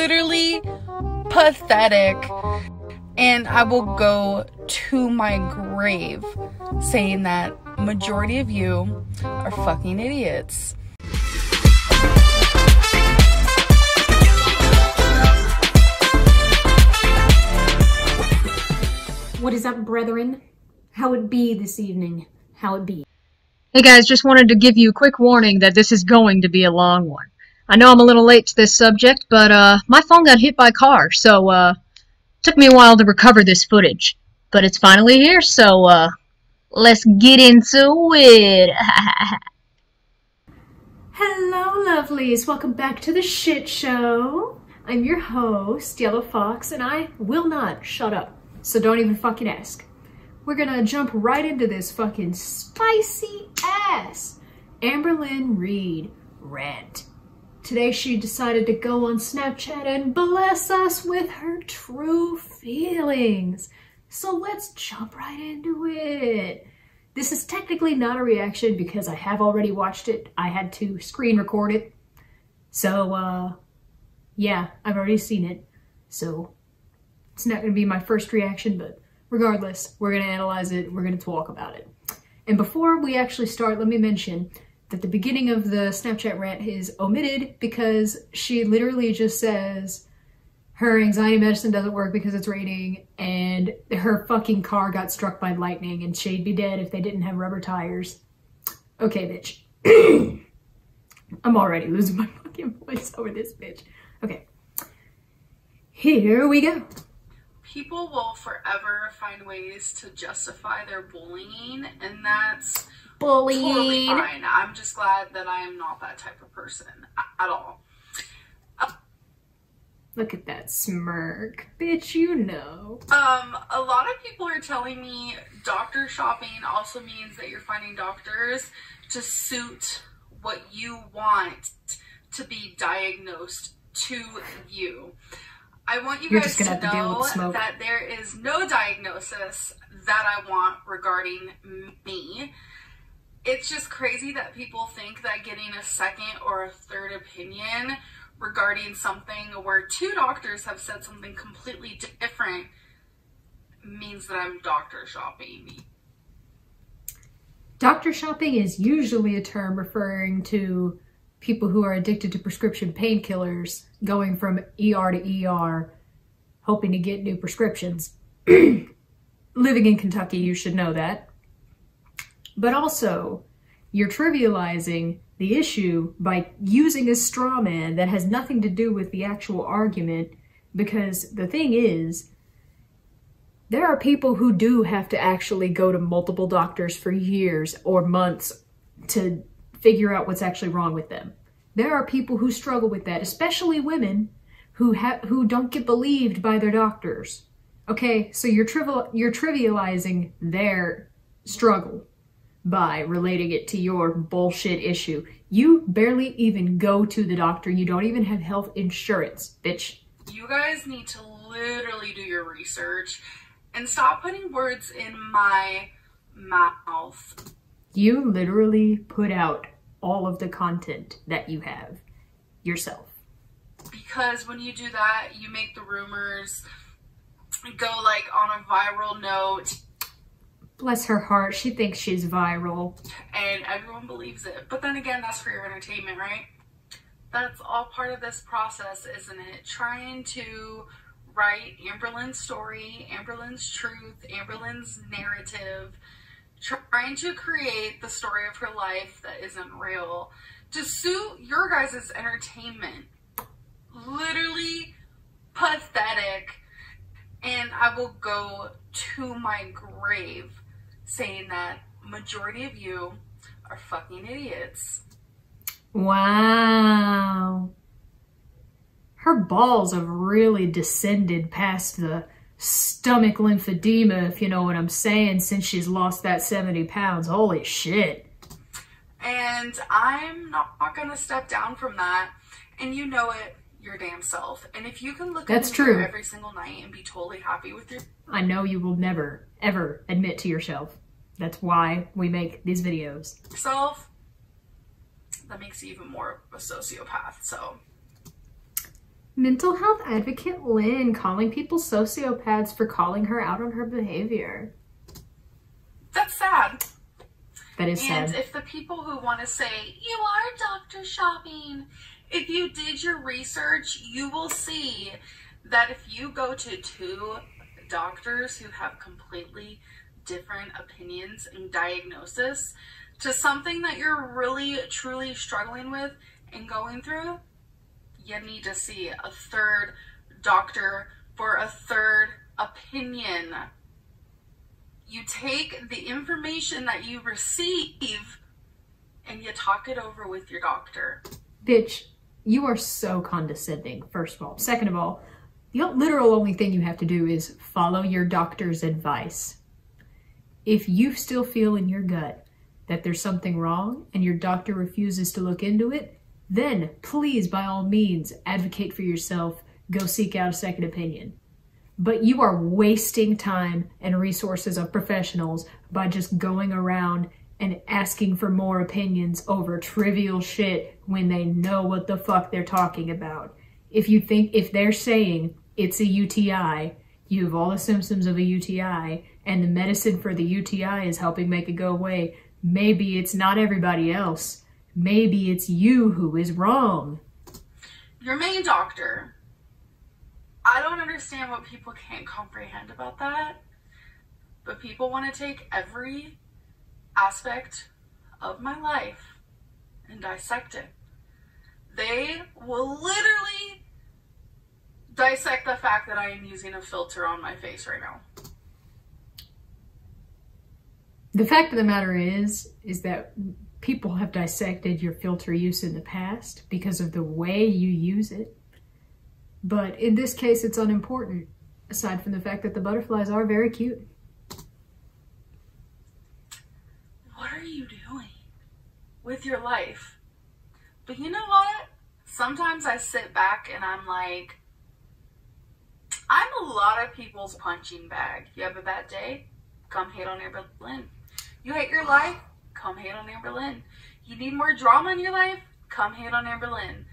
literally pathetic. And I will go to my grave saying that majority of you are fucking idiots. What is up, brethren? How it be this evening? How it be? Hey guys, just wanted to give you a quick warning that this is going to be a long one. I know I'm a little late to this subject, but my phone got hit by a car, so took me a while to recover this footage. But it's finally here, so let's get into it. Hello, lovelies. Welcome back to the shit show. I'm your host, Yellow Fox, and I will not shut up. So don't even fucking ask. We're gonna jump right into this fucking spicy ass Amberlynn Reid rant. Today she decided to go on Snapchat and bless us with her true feelings. So let's jump right into it. This is technically not a reaction because I have already watched it. I had to screen record it. So, yeah, I've already seen it. So it's not going to be my first reaction, but regardless, we're going to analyze it. We're going to talk about it. And before we actually start, let me mention that the beginning of the Snapchat rant is omitted because she literally just says her anxiety medicine doesn't work because it's raining and her fucking car got struck by lightning and she'd be dead if they didn't have rubber tires. Okay, bitch. I'm already losing my fucking voice over this bitch. Okay. Here we go. People will forever find ways to justify their bullying, and that's totally fine. I'm just glad that I am not that type of person at all. Look at that smirk. Bitch, you know. A lot of people are telling me doctor shopping also means that you're finding doctors to suit what you want to be diagnosed to you. I want you guys to know that there is no diagnosis that I want regarding me. It's just crazy that people think that getting a second or a third opinion regarding something where two doctors have said something completely different means that I'm doctor shopping. Doctor shopping is usually a term referring to people who are addicted to prescription painkillers going from ER to ER, hoping to get new prescriptions. Living in Kentucky, you should know that. But also, you're trivializing the issue by using a straw man that has nothing to do with the actual argument, because the thing is, there are people who do have to actually go to multiple doctors for years or months to figure out what's actually wrong with them. There are people who struggle with that, especially women who don't get believed by their doctors. Okay, so you're trivializing their struggle by relating it to your bullshit issue. You barely even go to the doctor. You don't even have health insurance, bitch. You guys need to literally do your research and stop putting words in my mouth. You literally put out all of the content that you have yourself. Because when you do that, you make the rumors go like on a viral note. Bless her heart, she thinks she's viral. And everyone believes it. But then again, that's for your entertainment, right? That's all part of this process, isn't it? Trying to write Amberlynn's story, Amberlynn's truth, Amberlynn's narrative, trying to create the story of her life that isn't real to suit your guys' entertainment. Literally pathetic. And I will go to my grave saying that majority of you are fucking idiots. Wow. Her balls have really descended past the stomach lymphedema, if you know what I'm saying, since she's lost that 70 pounds. Holy shit. And I'm not gonna step down from that. And you know it your damn self. And if you can look at the mirror every single night and be totally happy with your... I know you will never, ever admit to yourself. That's why we make these videos. Self, that makes you even more of a sociopath, so... Mental health advocate Lynn calling people sociopaths for calling her out on her behavior. That's sad. That is sad. And if the people who want to say, you are doctor shopping, if you did your research, you will see that if you go to two doctors who have completely different opinions and diagnosis to something that you're really, truly struggling with and going through, you need to see a third doctor for a third opinion. You take the information that you receive and you talk it over with your doctor. Bitch, you are so condescending, first of all. Second of all, the literal only thing you have to do is follow your doctor's advice. If you still feel in your gut that there's something wrong and your doctor refuses to look into it, then please, by all means, advocate for yourself. Go seek out a second opinion. But you are wasting time and resources of professionals by just going around and asking for more opinions over trivial shit when they know what the fuck they're talking about. If they're saying it's a UTI, you have all the symptoms of a UTI, and the medicine for the UTI is helping make it go away, maybe it's not everybody else. Maybe it's you who is wrong. Your main doctor. I don't understand what people can't comprehend about that, but people want to take every aspect of my life and dissect it. They will literally dissect the fact that I am using a filter on my face right now. The fact of the matter is that people have dissected your filter use in the past because of the way you use it. But in this case, it's unimportant, aside from the fact that the butterflies are very cute. What are you doing with your life? But you know what? Sometimes I sit back and I'm like, I'm a lot of people's punching bag. You have a bad day? Come hate on Amberlynn. You hate your life? Come hate on Amberlynn. You need more drama in your life? Come hate on Amberlynn.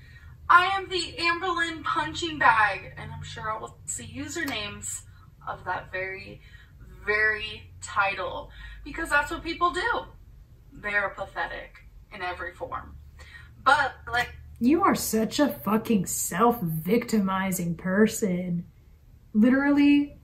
I am the Amberlynn punching bag, and I'm sure I will see usernames of that very, very title, because that's what people do. They're pathetic in every form. But, like... You are such a fucking self-victimizing person. Literally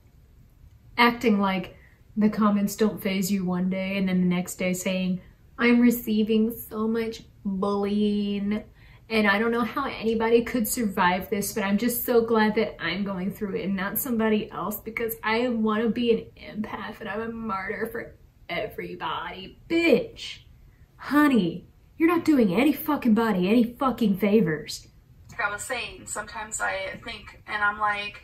acting like the comments don't faze you one day, and then the next day saying, I'm receiving so much bullying, and I don't know how anybody could survive this, but I'm just so glad that I'm going through it and not somebody else, because I want to be an empath and I'm a martyr for everybody. Bitch. Honey, you're not doing any fucking body any fucking favors. Like I was saying, sometimes I think, and I'm like,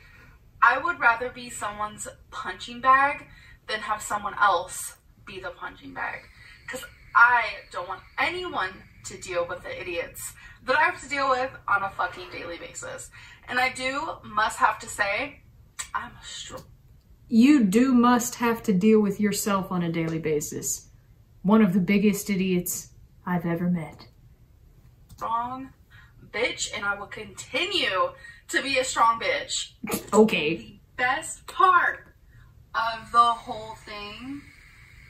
I would rather be someone's punching bag than have someone else be the punching bag. Because I don't want anyone to deal with the idiots that I have to deal with on a fucking daily basis. And I must have to say, You must have to deal with yourself on a daily basis. One of the biggest idiots I've ever met. Strong bitch, and I will continue to be a strong bitch. Okay. The best part of the whole thing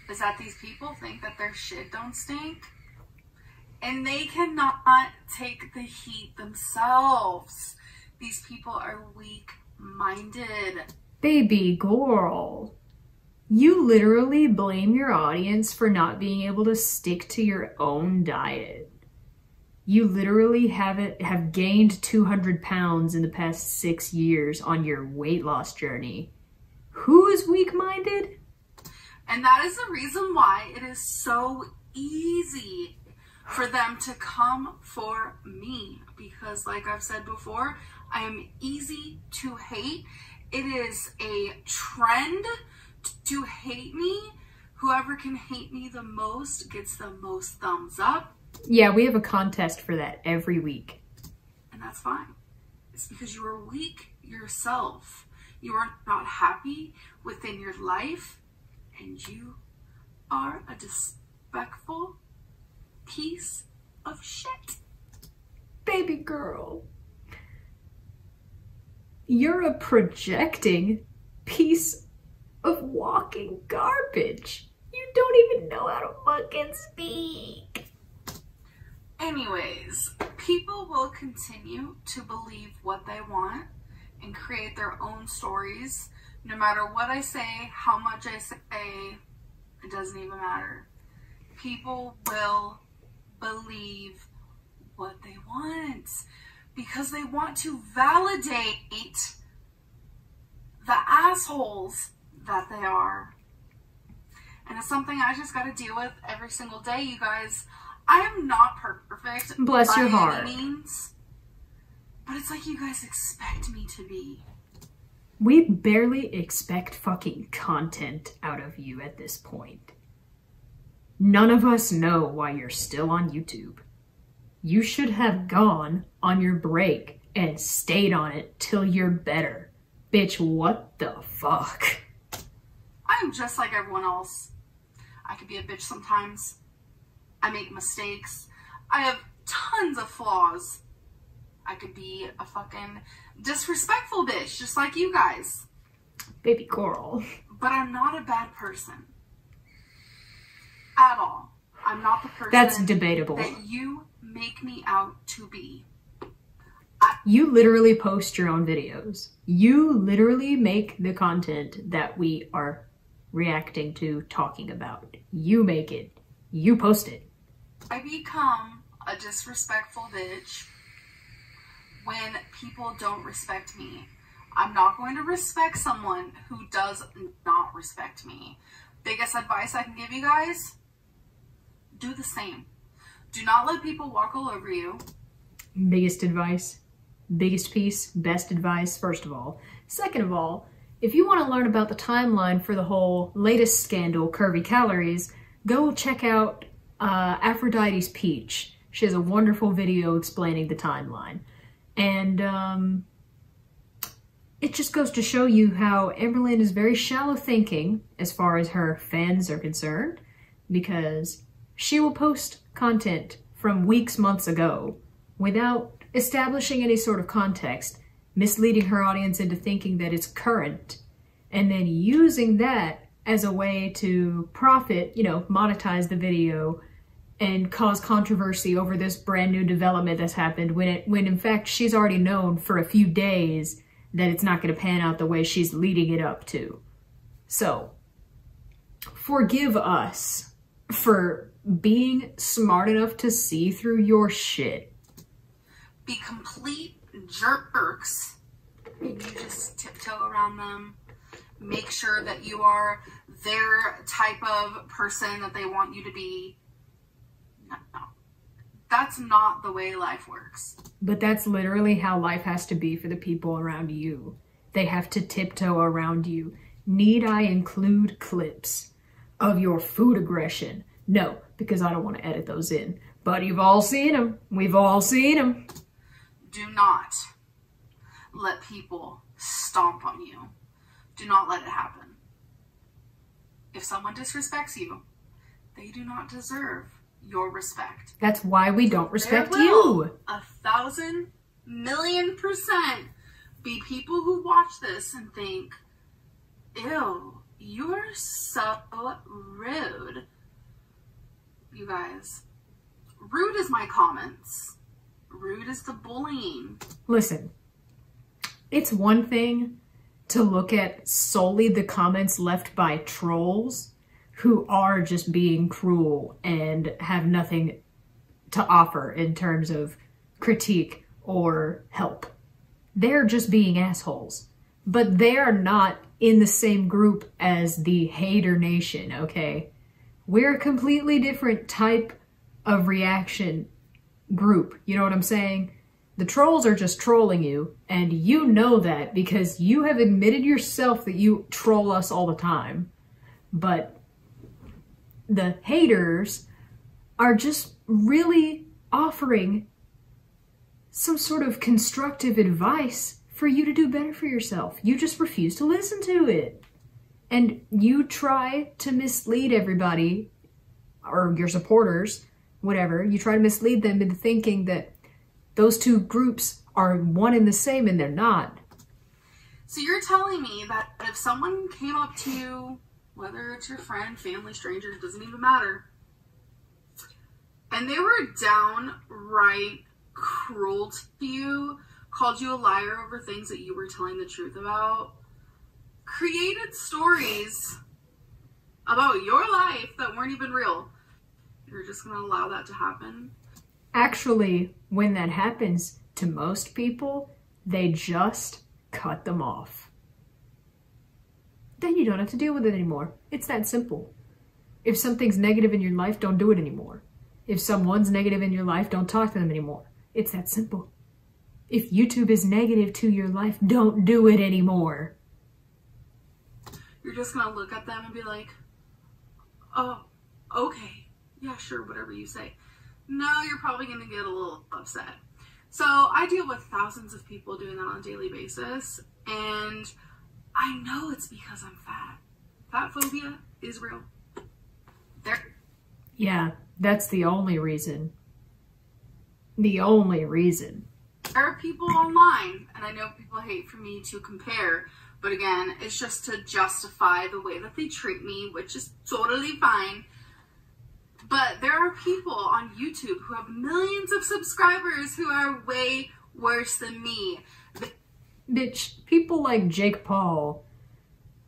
is that these people think that their shit don't stink. And they cannot take the heat themselves. These people are weak-minded. Baby girl, you literally blame your audience for not being able to stick to your own diet. You literally have gained 200 pounds in the past 6 years on your weight loss journey. Who is weak-minded? And that is the reason why it is so easy for them to come for me, because like I've said before, I am easy to hate. It is a trend to hate me. Whoever can hate me the most gets the most thumbs up. Yeah, we have a contest for that every week. And that's fine. It's because you are weak yourself. You are not happy within your life, and you are a disrespectful piece of shit. Baby girl. You're a projecting piece of walking garbage. You don't even know how to fucking speak. Anyways, people will continue to believe what they want and create their own stories. No matter what I say, how much I say, it doesn't even matter. People will believe what they want because they want to validate the assholes that they are. And it's something I just got to deal with every single day, you guys. I am not perfect. Bless your heart. By any means, but it's like you guys expect me to be. We barely expect fucking content out of you at this point. None of us know why you're still on YouTube. You should have gone on your break and stayed on it till you're better. Bitch, what the fuck? I'm just like everyone else. I could be a bitch sometimes. I make mistakes. I have tons of flaws. I could be a fucking disrespectful bitch, just like you guys. Baby girl. But I'm not a bad person. At all. I'm not the person That's debatable. that you make me out to be. You literally post your own videos. You literally make the content that we are reacting to, talking about. You make it. You post it. I become a disrespectful bitch when people don't respect me. I'm not going to respect someone who does not respect me. Biggest advice I can give you guys, do the same. Do not let people walk all over you. Biggest advice, biggest piece, best advice, first of all. Second of all, if you want to learn about the timeline for the whole latest scandal, Curvy Calories, go check out Aphrodite's Peach. She has a wonderful video explaining the timeline. And it just goes to show you how Amberlynn is very shallow thinking as far as her fans are concerned, because she will post content from weeks, months ago without establishing any sort of context, misleading her audience into thinking that it's current, and then using that as a way to profit, you know, monetize the video and cause controversy over this brand new development that's happened when in fact she's already known for a few days that it's not going to pan out the way she's leading it up to. So, forgive us for being smart enough to see through your shit. Be complete jerks. You just tiptoe around them. Make sure that you are their type of person that they want you to be. No. That's not the way life works. But that's literally how life has to be for the people around you. They have to tiptoe around you. Need I include clips of your food aggression? No, because I don't want to edit those in. But you've all seen them. We've all seen them. Do not let people stomp on you. Do not let it happen. If someone disrespects you, they do not deserve your respect. That's why we don't respect there will you. 1,000,000,000% be people who watch this and think, ew, you are so rude. You guys, rude is my comments. Rude is the bullying. Listen, it's one thing to look at solely the comments left by trolls who are just being cruel and have nothing to offer in terms of critique or help. They're just being assholes. But they are not in the same group as the hater nation, okay? We're a completely different type of reaction group. You know what I'm saying? The trolls are just trolling you, and you know that because you have admitted yourself that you troll us all the time. But the haters are just really offering some sort of constructive advice for you to do better for yourself. You just refuse to listen to it. And you try to mislead everybody, or your supporters, whatever. You try to mislead them into thinking that those two groups are one and the same, and they're not. So you're telling me that if someone came up to you, whether it's your friend, family, stranger, it doesn't even matter, and they were downright cruel to you, called you a liar over things that you were telling the truth about, created stories about your life that weren't even real, you're just going to allow that to happen? Actually, when that happens to most people, they just cut them off. Then you don't have to deal with it anymore. It's that simple. If something's negative in your life, don't do it anymore. If someone's negative in your life, don't talk to them anymore. It's that simple. If YouTube is negative to your life, don't do it anymore. You're just going to look at them and be like, oh, okay, yeah, sure, whatever you say. No, you're probably going to get a little upset. So I deal with thousands of people doing that on a daily basis, and I know it's because I'm fat. Fat phobia is real. Yeah, that's the only reason. The only reason. There are people online, and I know people hate for me to compare, but again, it's just to justify the way that they treat me, which is totally fine. But there are people on YouTube who have millions of subscribers who are way worse than me. Bitch, people like Jake Paul,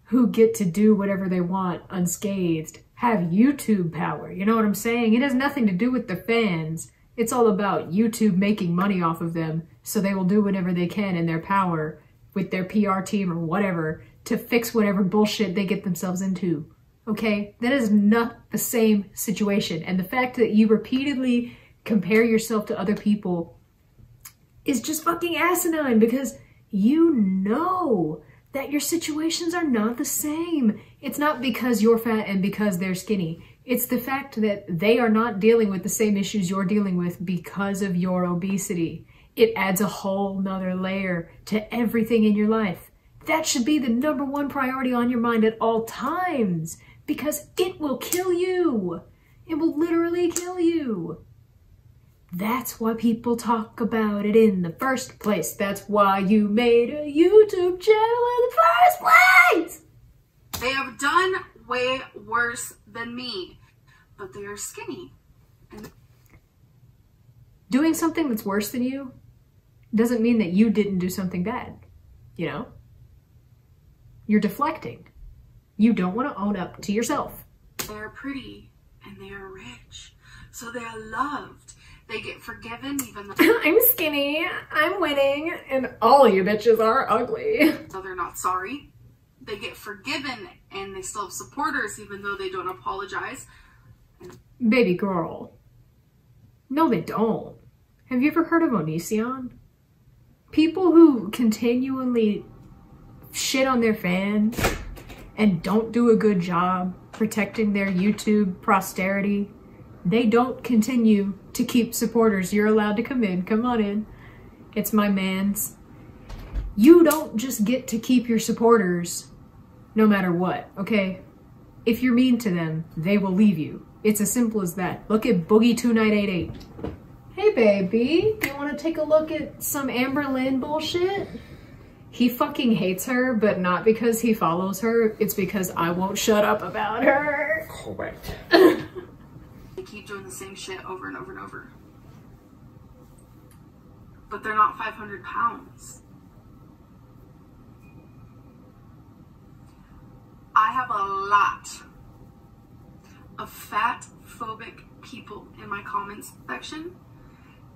who get to do whatever they want unscathed, have YouTube power. You know what I'm saying? It has nothing to do with the fans. It's all about YouTube making money off of them, so they will do whatever they can in their power with their PR team or whatever to fix whatever bullshit they get themselves into. Okay? That is not the same situation. And the fact that you repeatedly compare yourself to other people is just fucking asinine, because you know that your situations are not the same. It's not because you're fat and because they're skinny. It's the fact that they are not dealing with the same issues you're dealing with because of your obesity. It adds a whole nother layer to everything in your life. That should be the #1 priority on your mind at all times, because it will kill you. It will literally kill you. That's why people talk about it in the first place. That's why you made a YouTube channel in the first place. They have done way worse than me, but they are skinny. And doing something that's worse than you doesn't mean that you didn't do something bad, you know? You're deflecting. You don't want to own up to yourself. They're pretty and they are rich, so they are loved. They get forgiven even though I'm skinny, I'm winning, and all you bitches are ugly. So they're not sorry. They get forgiven and they still have supporters even though they don't apologize. Baby girl. No, they don't. Have you ever heard of Onision? People who continually shit on their fans and don't do a good job protecting their YouTube posterity, they don't continue to keep supporters. You're allowed to come in. Come on in. It's my man's. You don't just get to keep your supporters no matter what, okay? If you're mean to them, they will leave you. It's as simple as that. Look at Boogie2988. Hey baby, do you want to take a look at some Amberlynn bullshit? He fucking hates her, but not because he follows her. It's because I won't shut up about her. Correct. They keep doing the same shit over and over and over. But they're not 500 pounds. I have a lot of fat phobic people in my comments section,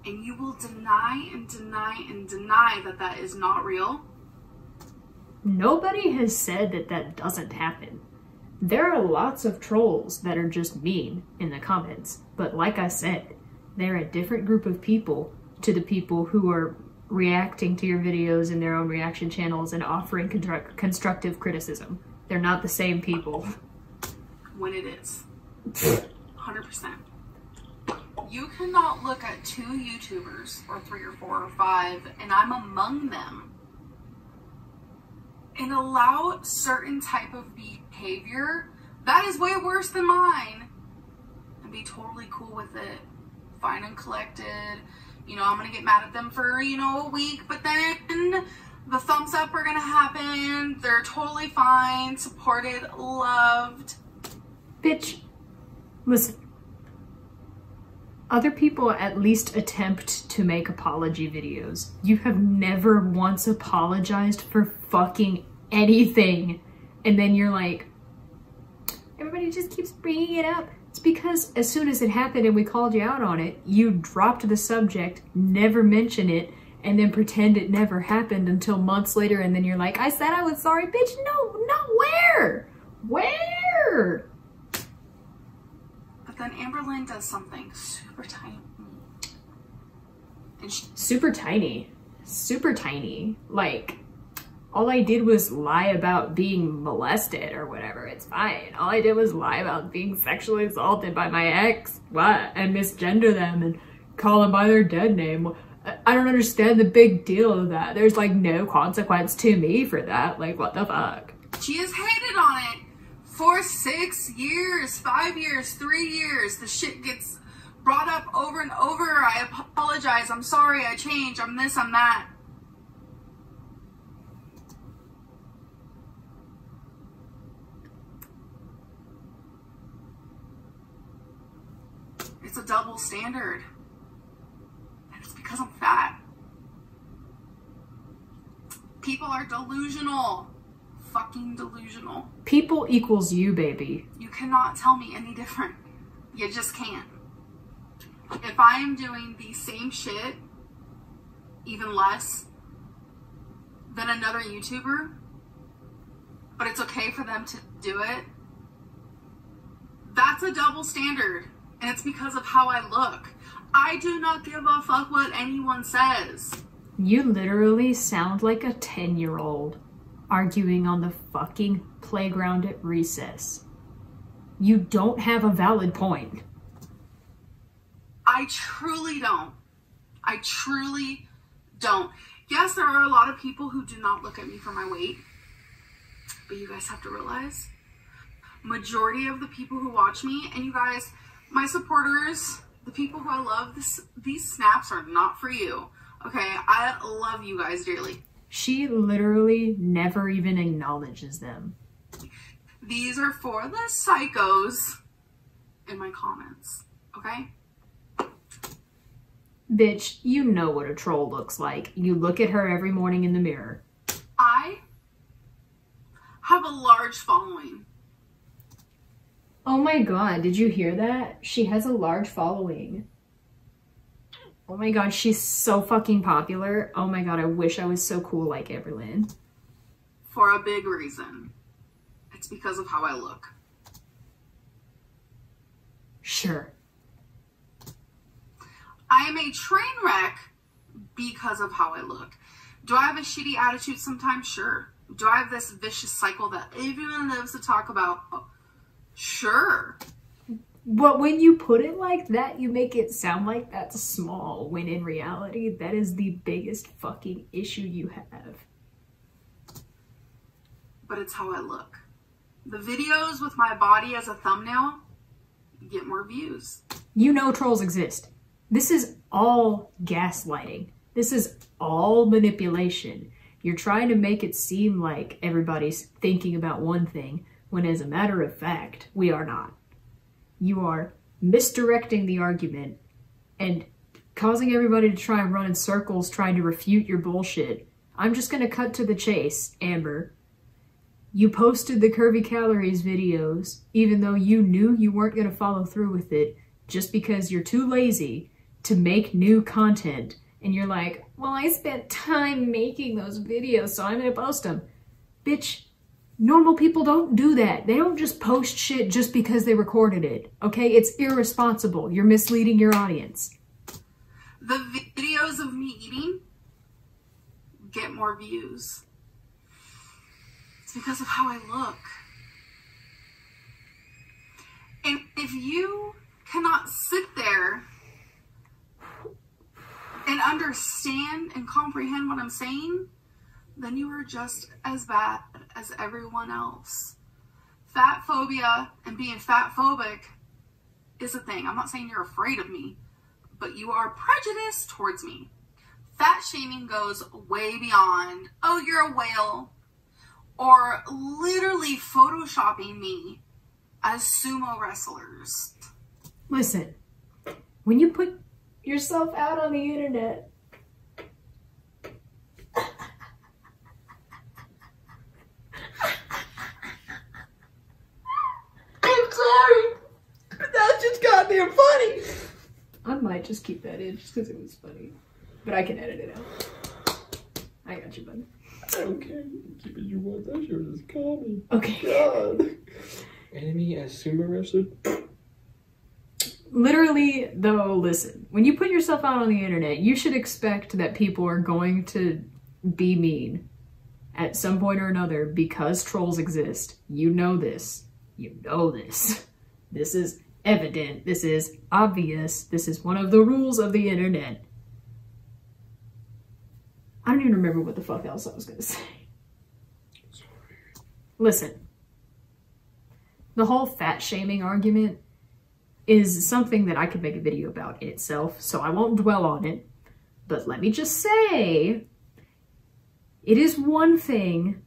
and you will deny and deny and deny that that is not real. Nobody has said that that doesn't happen. There are lots of trolls that are just mean in the comments, but like I said, they're a different group of people to the people who are reacting to your videos in their own reaction channels and offering constructive criticism. They're not the same people. When it is. 100%. You cannot look at 2 YouTubers, or 3 or 4 or 5, and I'm among them, and allow certain type of behavior that is way worse than mine, and be totally cool with it, fine and collected. You know, I'm gonna get mad at them for, you know, a week, but then The thumbs up are gonna happen. They're totally fine, supported, loved. Bitch, listen. Other people at least attempt to make apology videos. You have never once apologized for fucking anything. And then you're like, everybody just keeps bringing it up. It's because as soon as it happened and we called you out on it, you dropped the subject, never mention it, and then pretend it never happened until months later, and then you're like, I said I was sorry. Bitch, no, not where? Where? But then Amberlynn does something super tiny. And super tiny. Super tiny. Like, all I did was lie about being molested or whatever. It's fine. All I did was lie about being sexually assaulted by my ex. What? And misgender them and call them by their dead name. I don't understand the big deal of that. There's like no consequence to me for that. Like, what the fuck? She has hated on it for 6 years, 5 years, 3 years. The shit gets brought up over and over. I apologize. I'm sorry. I changed. I'm this. I'm that. It's a double standard. And it's because I'm fat. People are delusional. Fucking delusional. People equals you, baby. You cannot tell me any different. You just can't. If I am doing the same shit, even less than another YouTuber, but it's okay for them to do it, that's a double standard. And it's because of how I look. I do not give a fuck what anyone says. You literally sound like a 10-year-old arguing on the fucking playground at recess. You don't have a valid point. I truly don't. I truly don't. Yes, there are a lot of people who do not look at me for my weight. But you guys have to realize, majority of the people who watch me, and you guys, my supporters, the people who I love, these snaps are not for you. Okay, I love you guys dearly. She literally never even acknowledges them. These are for the psychos in my comments, okay? Bitch, you know what a troll looks like. You look at her every morning in the mirror. I have a large following. Oh my god, did you hear that? She has a large following. Oh my god, she's so fucking popular. Oh my god, I wish I was so cool like Amberlynn. For a big reason. It's because of how I look. Sure. I am a train wreck because of how I look. Do I have a shitty attitude sometimes? Sure. Do I have this vicious cycle that everyone loves to talk about? Sure. But when you put it like that, you make it sound like that's small, when in reality, that is the biggest fucking issue you have. But it's how I look. The videos with my body as a thumbnail get more views. You know trolls exist. This is all gaslighting. This is all manipulation. You're trying to make it seem like everybody's thinking about one thing, when as a matter of fact, we are not. You are misdirecting the argument and causing everybody to try and run in circles trying to refute your bullshit. I'm just gonna cut to the chase, Amber. You posted the Curvy Calories videos, even though you knew you weren't gonna follow through with it, just because you're too lazy to make new content. And you're like, well, I spent time making those videos, so I'm gonna post them. Bitch, normal people don't do that. They don't just post shit just because they recorded it, okay? It's irresponsible. You're misleading your audience. The videos of me eating get more views. It's because of how I look. And if you cannot sit there and understand and comprehend what I'm saying, then you are just as bad as everyone else. Fat phobia and being fat phobic is a thing. I'm not saying you're afraid of me, but you are prejudiced towards me. Fat shaming goes way beyond, oh, you're a whale, or literally photoshopping me as sumo wrestlers. Listen, when you put yourself out on the internet, I'm sorry, but that just got damn funny. I might just keep that in just because it was funny, but I can edit it out. I got you, bud. I don't care. You can keep it you want. That shit was comedy. Okay. God. Enemy as sumo wrestler? Literally, though, listen. When you put yourself out on the internet, you should expect that people are going to be mean at some point or another because trolls exist. You know this. You know this. This is evident. This is obvious. This is one of the rules of the internet. I don't even remember what the fuck else I was gonna say. Sorry. Listen. The whole fat shaming argument is something that I could make a video about in itself, so I won't dwell on it. But let me just say, it is one thing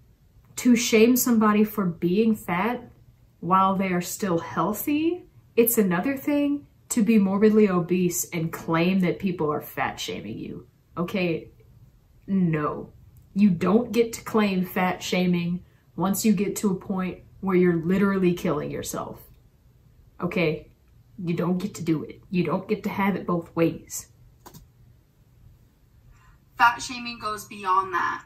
to shame somebody for being fat while they are still healthy. It's another thing to be morbidly obese and claim that people are fat shaming you. Okay, no. You don't get to claim fat shaming once you get to a point where you're literally killing yourself. Okay? You don't get to do it. You don't get to have it both ways. Fat shaming goes beyond that.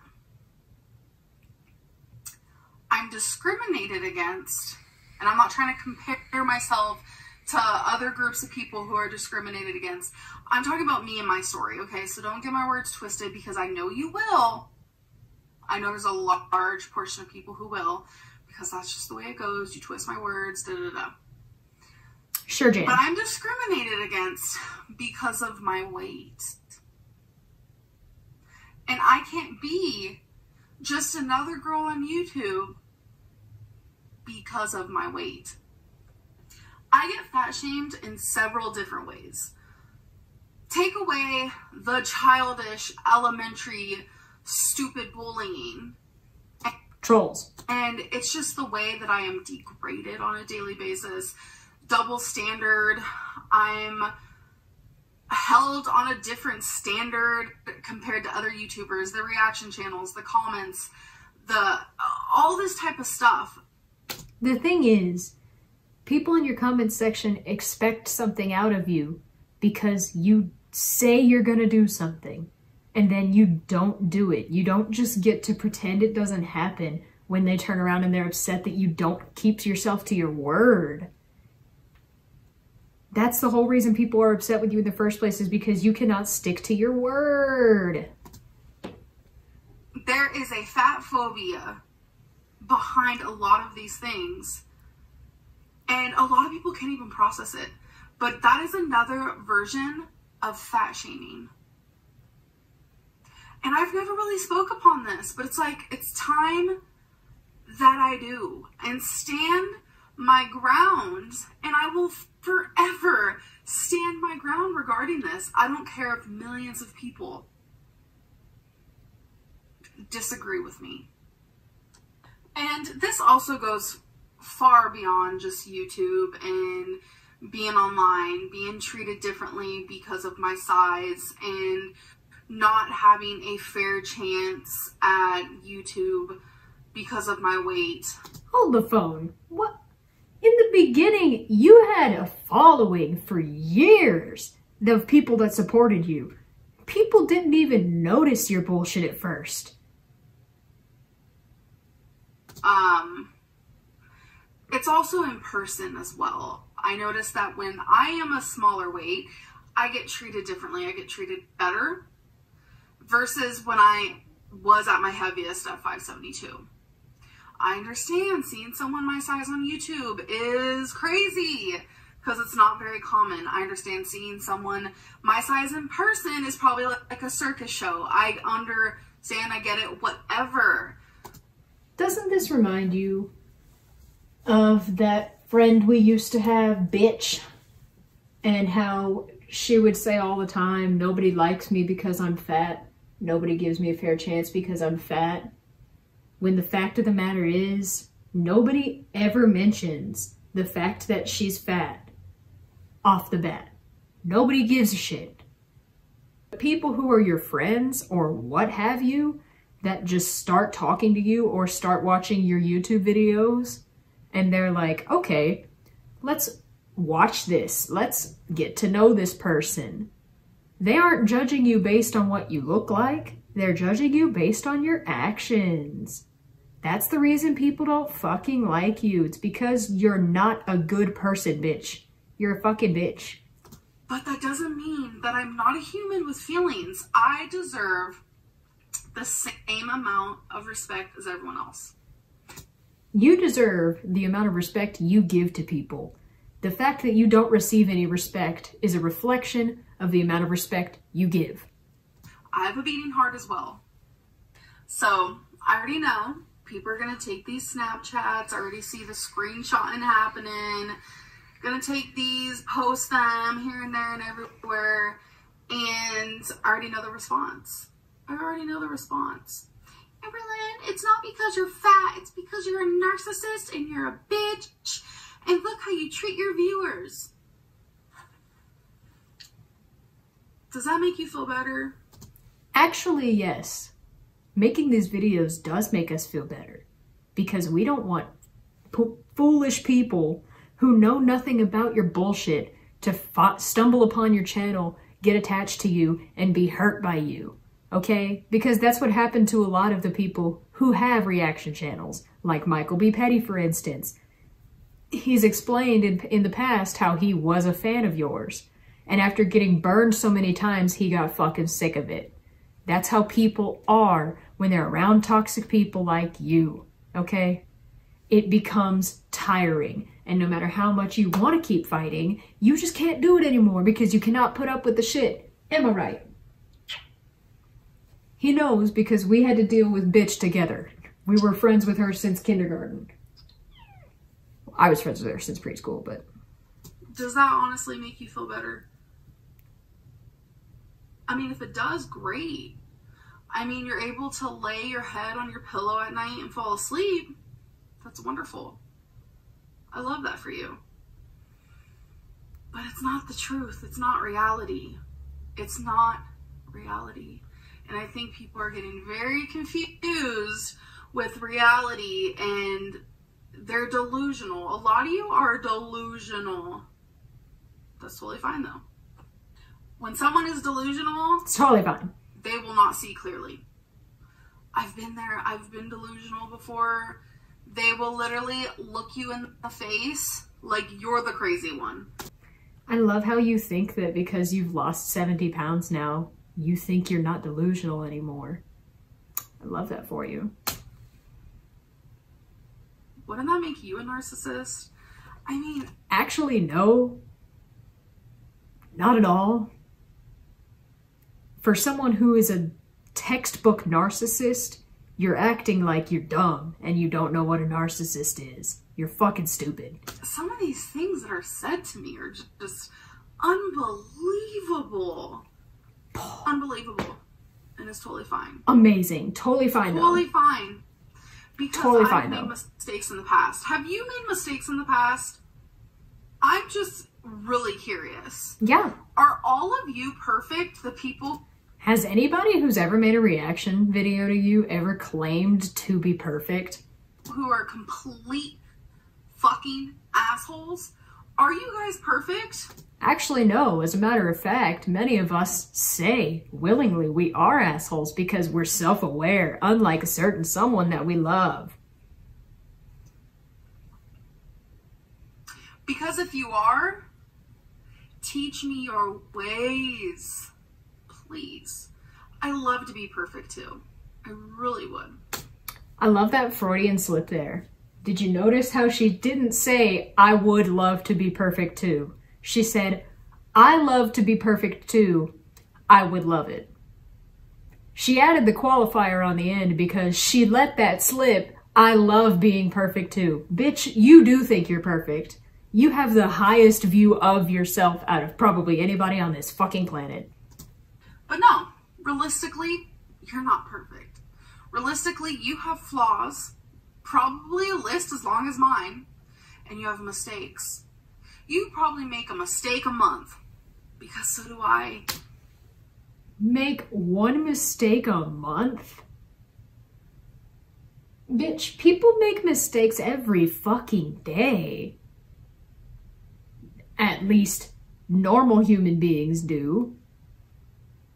I'm discriminated against, and I'm not trying to compare myself to other groups of people who are discriminated against. I'm talking about me and my story, okay? So don't get my words twisted, because I know you will. I know there's a large portion of people who will, because that's just the way it goes. You twist my words, da-da-da. Sure, Jan. But I'm discriminated against because of my weight. And I can't be just another girl on YouTube because of my weight. I get fat shamed in several different ways. Take away the childish, elementary, stupid bullying. Trolls. And it's just the way that I am degraded on a daily basis. Double standard. I'm held on a different standard compared to other YouTubers. The reaction channels, the comments, all this type of stuff. The thing is, people in your comment section expect something out of you because you say you're gonna do something and then you don't do it. You don't just get to pretend it doesn't happen when they turn around and they're upset that you don't keep yourself to your word. That's the whole reason people are upset with you in the first place, is because you cannot stick to your word. There is a fat phobia behind a lot of these things. And a lot of people can't even process it. But that is another version of fat shaming. And I've never really spoke upon this, but it's like, it's time that I do and stand my ground, and I will forever stand my ground regarding this. I don't care if millions of people disagree with me. And this also goes far beyond just YouTube and being online, being treated differently because of my size, and not having a fair chance at YouTube because of my weight. Hold the phone. What? In the beginning, you had a following for years of people that supported you. People didn't even notice your bullshit at first. It's also in person as well. I noticed that when I am a smaller weight, I get treated differently. I get treated better versus when I was at my heaviest at 572. I understand seeing someone my size on YouTube is crazy because it's not very common. I understand seeing someone my size in person is probably like a circus show. I understand, I get it, whatever. Doesn't this remind you of that friend we used to have, bitch? And how she would say all the time, nobody likes me because I'm fat. nobody gives me a fair chance because I'm fat, when the fact of the matter is, nobody ever mentions the fact that she's fat off the bat. Nobody gives a shit. People who are your friends or what have you that just start talking to you or start watching your YouTube videos and they're like, okay, let's watch this. Let's get to know this person. They aren't judging you based on what you look like. They're judging you based on your actions. That's the reason people don't fucking like you. It's because you're not a good person, bitch. You're a fucking bitch. But that doesn't mean that I'm not a human with feelings. I deserve the same amount of respect as everyone else. You deserve the amount of respect you give to people. The fact that you don't receive any respect is a reflection of the amount of respect you give. I have a beating heart as well. So I already know people are going to take these Snapchats. I already see the screenshotting happening. Gonna take these, post them here and there and everywhere, and I already know the response. Amberlynn, it's not because you're fat, it's because you're a narcissist and you're a bitch, and look how you treat your viewers. Does that make you feel better? Actually, yes. Making these videos does make us feel better, because we don't want foolish people who know nothing about your bullshit to stumble upon your channel, get attached to you, and be hurt by you, okay? Because that's what happened to a lot of the people who have reaction channels, like Michael B. Petty, for instance. He's explained in the past how he was a fan of yours, and after getting burned so many times, he got fucking sick of it. That's how people are when they're around toxic people like you, okay? It becomes tiring. And no matter how much you want to keep fighting, you just can't do it anymore because you cannot put up with the shit. Am I right? He knows because we had to deal with bitch together. We were friends with her since kindergarten. I was friends with her since preschool, but... Does that honestly make you feel better? I mean, if it does, great. I mean, you're able to lay your head on your pillow at night and fall asleep. That's wonderful. I love that for you. But it's not the truth. It's not reality. It's not reality. And I think people are getting very confused with reality and they're delusional. A lot of you are delusional. That's totally fine though. When someone is delusional, it's totally fine. They will not see clearly. I've been there. I've been delusional before. They will literally look you in the face like you're the crazy one. I love how you think that because you've lost 70 pounds now, you think you're not delusional anymore. I love that for you. Wouldn't that make you a narcissist? I mean... Actually, no. Not at all. For someone who is a textbook narcissist, you're acting like you're dumb and you don't know what a narcissist is. You're fucking stupid. Some of these things that are said to me are just unbelievable. Unbelievable. And it's totally fine. Amazing. Totally fine though. Totally fine. Because totally I've fine, made though. mistakes in the past. Have you made mistakes in the past? I'm just really curious. Yeah. Are all of you perfect? The people... Has anybody who's ever made a reaction video to you ever claimed to be perfect? Who are complete fucking assholes? Are you guys perfect? Actually, no. As a matter of fact, many of us say willingly we are assholes because we're self-aware, unlike a certain someone that we love. Because if you are, teach me your ways. Please. I love to be perfect too. I really would. I love that Freudian slip there. Did you notice how she didn't say, I would love to be perfect too? She said, I love to be perfect too. I would love it. She added the qualifier on the end because she let that slip, I love being perfect too. Bitch, you do think you're perfect. You have the highest view of yourself out of probably anybody on this fucking planet. But no, realistically, You're not perfect. Realistically, you have flaws, probably a list as long as mine, and you have mistakes. You probably make a mistake a month, because so do I. Make one mistake a month? Bitch, people make mistakes every fucking day. At least normal human beings do.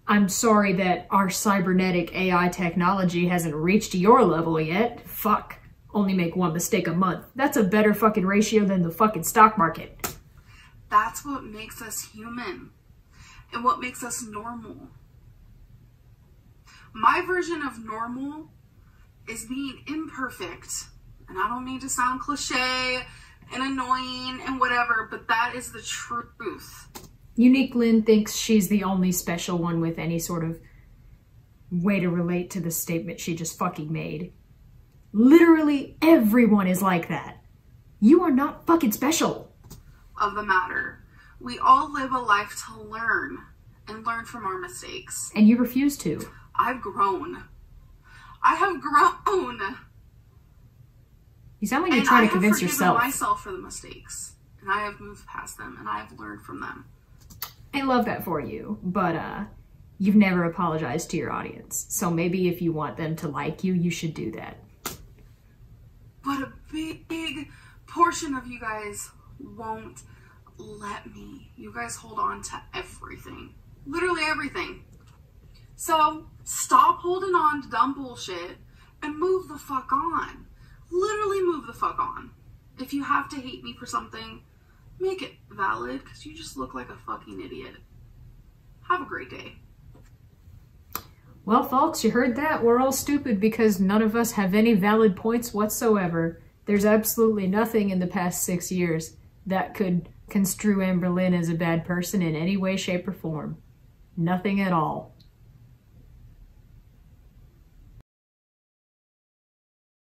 I'm sorry that our cybernetic AI technology hasn't reached your level yet. Fuck. Only make one mistake a month. That's a better fucking ratio than the fucking stock market. That's what makes us human. And what makes us normal. My version of normal is being imperfect. And I don't mean to sound cliche and annoying and whatever, but that is the truth. Unique Lynn thinks she's the only special one with any sort of way to relate to the statement she just fucking made. Literally everyone is like that. You are not fucking special. Of the matter. We all live a life to learn and learn from our mistakes. And you refuse to. I've grown. I have grown. You sound like you're trying to convince yourself. I have forgiven myself for the mistakes. And I have moved past them. And I have learned from them. I love that for you. But you've never apologized to your audience. So maybe if you want them to like you, you should do that. But a big portion of you guys won't let me. You guys hold on to everything. Literally everything. So stop holding on to dumb bullshit and move the fuck on. Literally move the fuck on. If you have to hate me for something, make it valid, because you just look like a fucking idiot. Have a great day. Well, folks, you heard that. We're all stupid because none of us have any valid points whatsoever. There's absolutely nothing in the past 6 years that could construe Amberlynn as a bad person in any way, shape, or form. Nothing at all.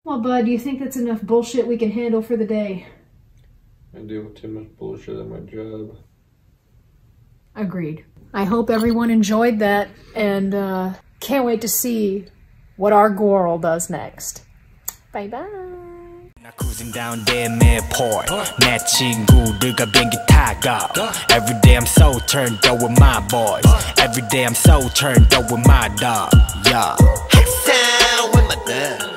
Well, bud, do you think that's enough bullshit we can handle for the day? I deal with too much bullshit at my job. Agreed. I hope everyone enjoyed that, and can't wait to see what our girl does next. Bye-bye. Cruising down there, airport. 내 친구들과 비행기 타고. Every day I'm so turned up with my boys. Every day I'm so turned up with my dog. Yeah. Sound with my dog.